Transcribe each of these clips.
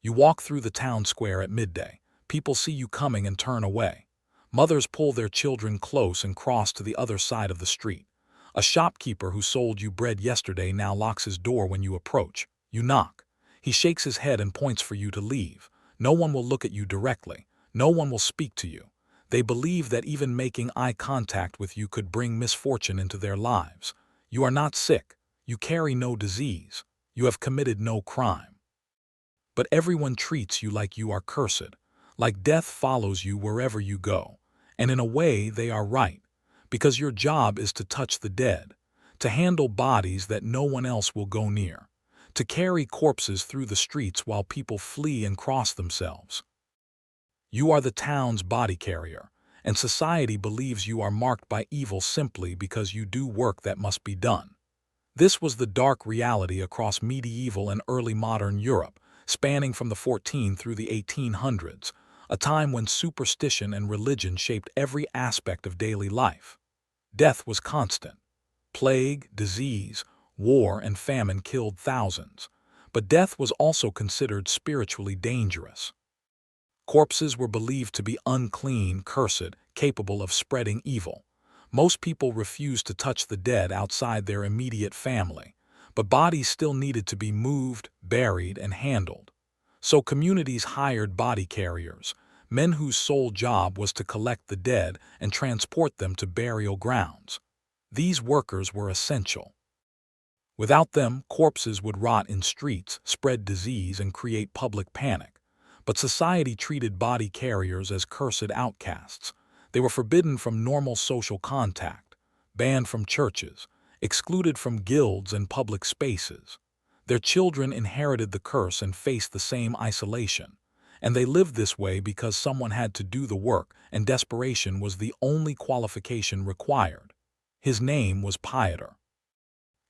You walk through the town square at midday. People see you coming and turn away. Mothers pull their children close and cross to the other side of the street. A shopkeeper who sold you bread yesterday now locks his door when you approach. You knock. He shakes his head and points for you to leave. No one will look at you directly. No one will speak to you. They believe that even making eye contact with you could bring misfortune into their lives. You are not sick. You carry no disease. You have committed no crime. But everyone treats you like you are cursed, like death follows you wherever you go. And in a way, they are right, because your job is to touch the dead, to handle bodies that no one else will go near, to carry corpses through the streets while people flee and cross themselves. You are the town's body carrier, and society believes you are marked by evil simply because you do work that must be done. This was the dark reality across medieval and early modern Europe, spanning from the 14th through the 1800s, a time when superstition and religion shaped every aspect of daily life. Death was constant. Plague, disease, war, and famine killed thousands, but death was also considered spiritually dangerous. Corpses were believed to be unclean, cursed, capable of spreading evil. Most people refused to touch the dead outside their immediate family, but bodies still needed to be moved, buried, and handled. So communities hired body carriers, men whose sole job was to collect the dead and transport them to burial grounds. These workers were essential. Without them, corpses would rot in streets, spread disease, and create public panic. But society treated body carriers as cursed outcasts. They were forbidden from normal social contact, banned from churches, excluded from guilds and public spaces. Their children inherited the curse and faced the same isolation. And they lived this way because someone had to do the work, and desperation was the only qualification required. His name was Pieter.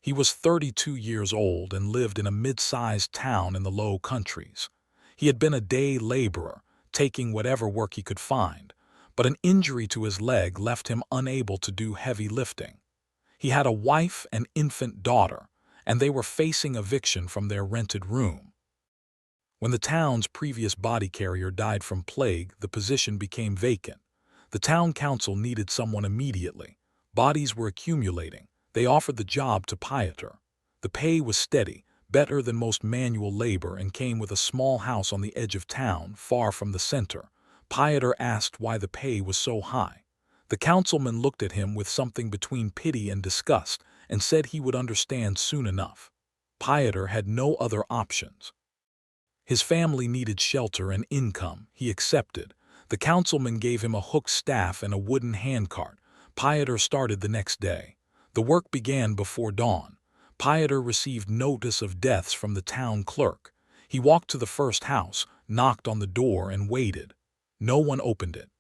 He was 32 years old and lived in a mid-sized town in the Low Countries. He had been a day laborer, taking whatever work he could find, but an injury to his leg left him unable to do heavy lifting. He had a wife and infant daughter, and they were facing eviction from their rented room. When the town's previous body carrier died from plague, the position became vacant. The town council needed someone immediately. Bodies were accumulating. They offered the job to Pieter. The pay was steady, better than most manual labor, and came with a small house on the edge of town, far from the center. Pieter asked why the pay was so high. The councilman looked at him with something between pity and disgust and said he would understand soon enough. Pieter had no other options. His family needed shelter and income. He accepted. The councilman gave him a hooked staff and a wooden handcart. Pieter started the next day. The work began before dawn. Pieter received notice of deaths from the town clerk. He walked to the first house, knocked on the door, and waited. No one opened it.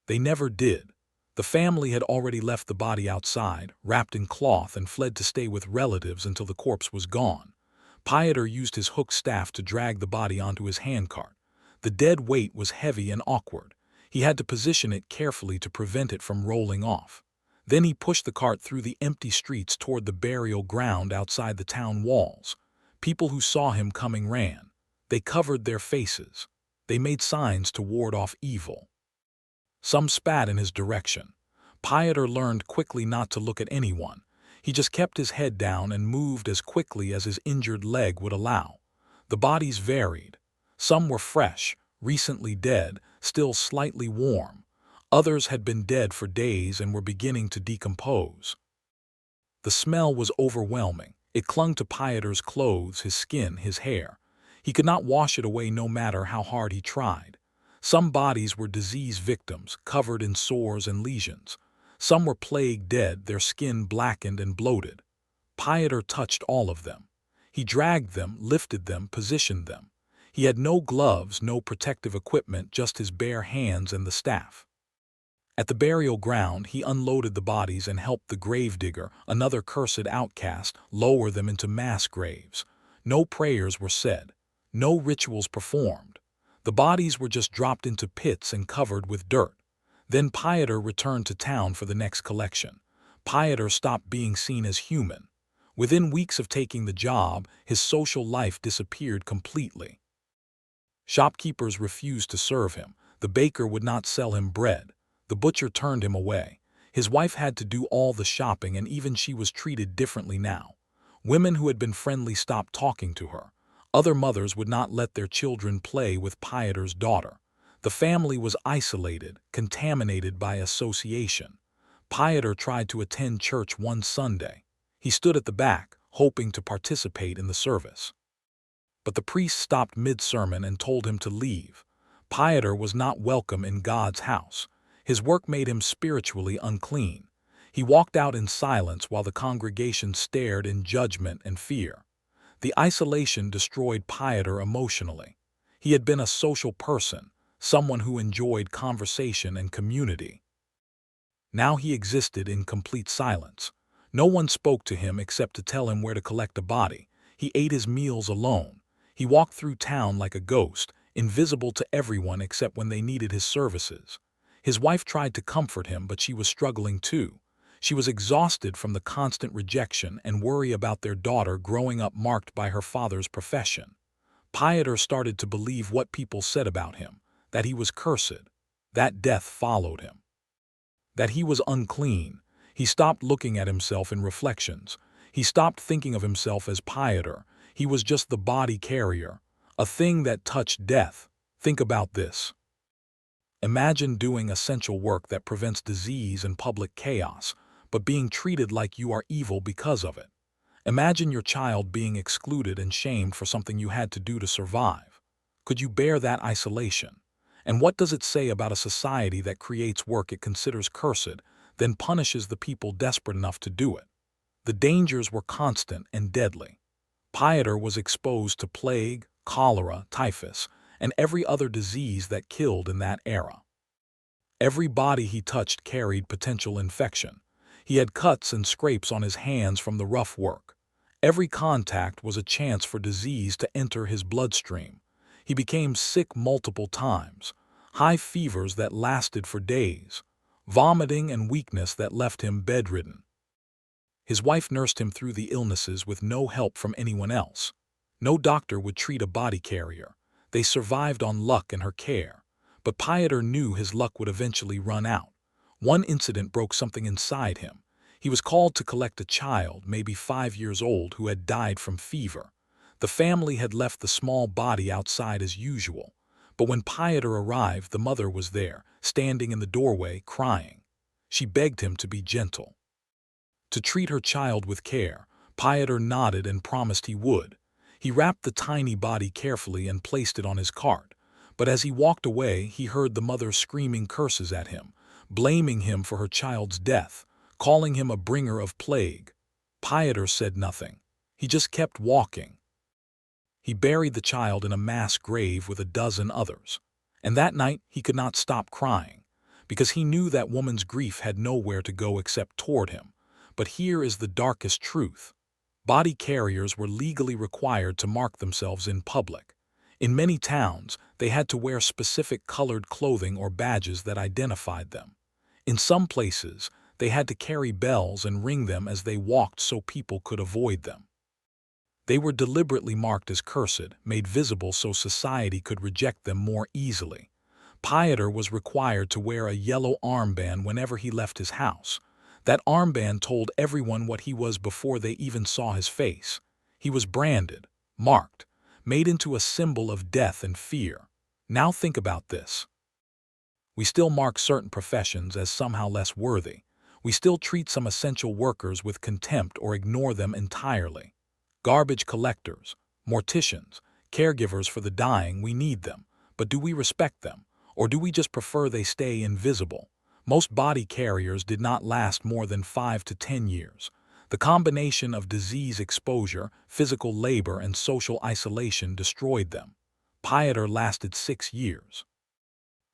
They never did. The family had already left the body outside, wrapped in cloth, and fled to stay with relatives until the corpse was gone. Pieter used his hooked staff to drag the body onto his handcart. The dead weight was heavy and awkward. He had to position it carefully to prevent it from rolling off. Then he pushed the cart through the empty streets toward the burial ground outside the town walls. People who saw him coming ran. They covered their faces. They made signs to ward off evil. Some spat in his direction. Pieter learned quickly not to look at anyone. He just kept his head down and moved as quickly as his injured leg would allow. The bodies varied. Some were fresh, recently dead, still slightly warm. Others had been dead for days and were beginning to decompose. The smell was overwhelming. It clung to Pieter's clothes, his skin, his hair. He could not wash it away no matter how hard he tried. Some bodies were disease victims, covered in sores and lesions. Some were plague dead, their skin blackened and bloated. Pieter touched all of them. He dragged them, lifted them, positioned them. He had no gloves, no protective equipment, just his bare hands and the staff. At the burial ground, he unloaded the bodies and helped the gravedigger, another cursed outcast, lower them into mass graves. No prayers were said. No rituals performed. The bodies were just dropped into pits and covered with dirt. Then Pieter returned to town for the next collection. Pieter stopped being seen as human. Within weeks of taking the job, his social life disappeared completely. Shopkeepers refused to serve him. The baker would not sell him bread. The butcher turned him away. His wife had to do all the shopping, and even she was treated differently now. Women who had been friendly stopped talking to her. Other mothers would not let their children play with Pieter's daughter. The family was isolated, contaminated by association. Pieter tried to attend church one Sunday. He stood at the back, hoping to participate in the service. But the priest stopped mid-sermon and told him to leave. Pieter was not welcome in God's house. His work made him spiritually unclean. He walked out in silence while the congregation stared in judgment and fear. The isolation destroyed Pieter emotionally. He had been a social person, someone who enjoyed conversation and community. Now he existed in complete silence. No one spoke to him except to tell him where to collect a body. He ate his meals alone. He walked through town like a ghost, invisible to everyone except when they needed his services. His wife tried to comfort him, but she was struggling too. She was exhausted from the constant rejection and worry about their daughter growing up marked by her father's profession. Pieter started to believe what people said about him, that he was cursed, that death followed him, that he was unclean. He stopped looking at himself in reflections. He stopped thinking of himself as Pieter. He was just the body carrier, a thing that touched death. Think about this. Imagine doing essential work that prevents disease and public chaos, but being treated like you are evil because of it. Imagine your child being excluded and shamed for something you had to do to survive. Could you bear that isolation? And what does it say about a society that creates work it considers cursed, then punishes the people desperate enough to do it? The dangers were constant and deadly. Pieter was exposed to plague, cholera, typhus, and every other disease that killed in that era. Every body he touched carried potential infection. He had cuts and scrapes on his hands from the rough work. Every contact was a chance for disease to enter his bloodstream. He became sick multiple times, high fevers that lasted for days, vomiting and weakness that left him bedridden. His wife nursed him through the illnesses with no help from anyone else. No doctor would treat a body carrier. They survived on luck and her care. But Pieter knew his luck would eventually run out. One incident broke something inside him. He was called to collect a child, maybe 5 years old, who had died from fever. The family had left the small body outside as usual. But when Pieter arrived, the mother was there, standing in the doorway, crying. She begged him to be gentle, to treat her child with care. Pieter nodded and promised he would. He wrapped the tiny body carefully and placed it on his cart. But as he walked away, he heard the mother screaming curses at him, blaming him for her child's death, calling him a bringer of plague. Pieter said nothing. He just kept walking. He buried the child in a mass grave with a dozen others. And that night he could not stop crying, because he knew that woman's grief had nowhere to go except toward him. But here is the darkest truth. Body carriers were legally required to mark themselves in public. In many towns, they had to wear specific colored clothing or badges that identified them. In some places, they had to carry bells and ring them as they walked so people could avoid them. They were deliberately marked as cursed, made visible so society could reject them more easily. Pieter was required to wear a yellow armband whenever he left his house. That armband told everyone what he was before they even saw his face. He was branded, marked, made into a symbol of death and fear. Now think about this. We still mark certain professions as somehow less worthy. We still treat some essential workers with contempt or ignore them entirely. Garbage collectors, morticians, caregivers for the dying, we need them. But do we respect them? Or do we just prefer they stay invisible? Most body carriers did not last more than 5 to 10 years. The combination of disease exposure, physical labor, and social isolation destroyed them. Pieter lasted 6 years.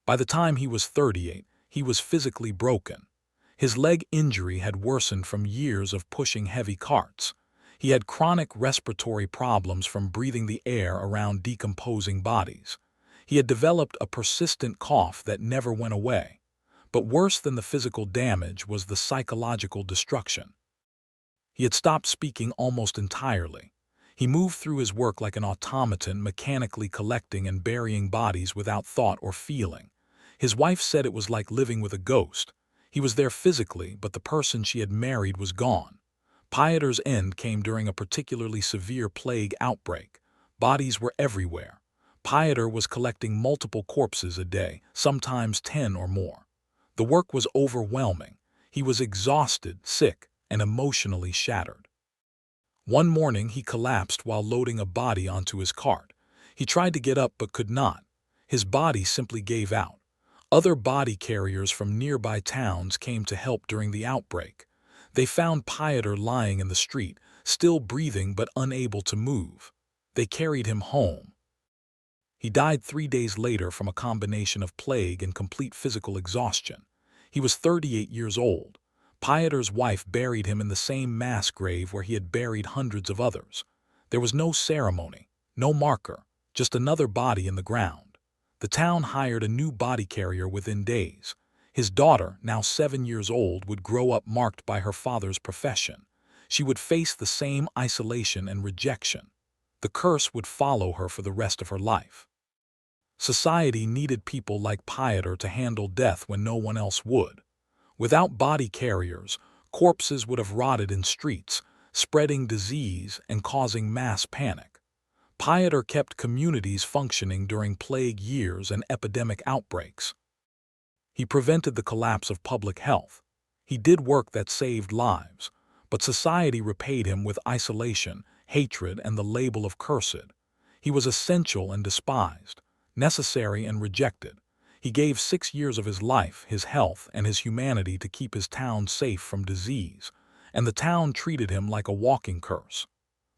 By the time he was 38, he was physically broken. His leg injury had worsened from years of pushing heavy carts. He had chronic respiratory problems from breathing the air around decomposing bodies. He had developed a persistent cough that never went away. But worse than the physical damage was the psychological destruction. He had stopped speaking almost entirely. He moved through his work like an automaton, mechanically collecting and burying bodies without thought or feeling. His wife said it was like living with a ghost. He was there physically, but the person she had married was gone. Pieter's end came during a particularly severe plague outbreak. Bodies were everywhere. Pieter was collecting multiple corpses a day, sometimes 10 or more. The work was overwhelming. He was exhausted, sick, and emotionally shattered. One morning he collapsed while loading a body onto his cart. He tried to get up but could not. His body simply gave out. Other body carriers from nearby towns came to help during the outbreak. They found Pieter lying in the street, still breathing but unable to move. They carried him home. He died 3 days later from a combination of plague and complete physical exhaustion. He was 38 years old. Pieter's wife buried him in the same mass grave where he had buried hundreds of others. There was no ceremony, no marker, just another body in the ground. The town hired a new body carrier within days. His daughter, now 7 years old, would grow up marked by her father's profession. She would face the same isolation and rejection. The curse would follow her for the rest of her life. Society needed people like Pieter to handle death when no one else would. Without body carriers, corpses would have rotted in streets, spreading disease and causing mass panic. Pieter kept communities functioning during plague years and epidemic outbreaks. He prevented the collapse of public health. He did work that saved lives, but society repaid him with isolation, hatred, and the label of cursed. He was essential and despised, necessary and rejected. He gave 6 years of his life, his health, and his humanity to keep his town safe from disease, and the town treated him like a walking curse.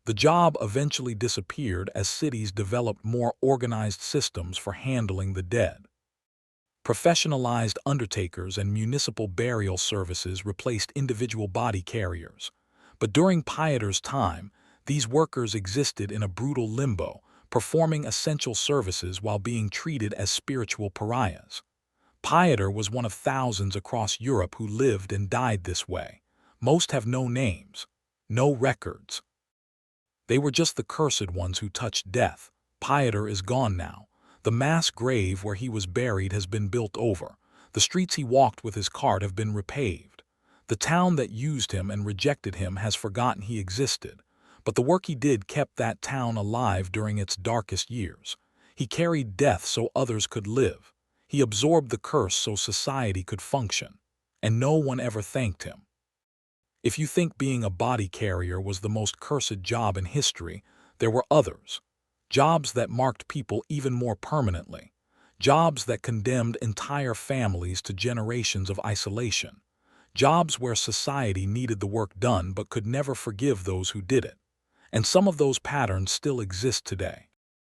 The job eventually disappeared as cities developed more organized systems for handling the dead. Professionalized undertakers and municipal burial services replaced individual body carriers. But during Pieter's time, these workers existed in a brutal limbo, performing essential services while being treated as spiritual pariahs. Pieter was one of thousands across Europe who lived and died this way. Most have no names, no records. They were just the cursed ones who touched death. Pieter is gone now. The mass grave where he was buried has been built over. The streets he walked with his cart have been repaved. The town that used him and rejected him has forgotten he existed. But the work he did kept that town alive during its darkest years. He carried death so others could live. He absorbed the curse so society could function. And no one ever thanked him. If you think being a body carrier was the most cursed job in history, there were others. Jobs that marked people even more permanently. Jobs that condemned entire families to generations of isolation. Jobs where society needed the work done but could never forgive those who did it. And some of those patterns still exist today.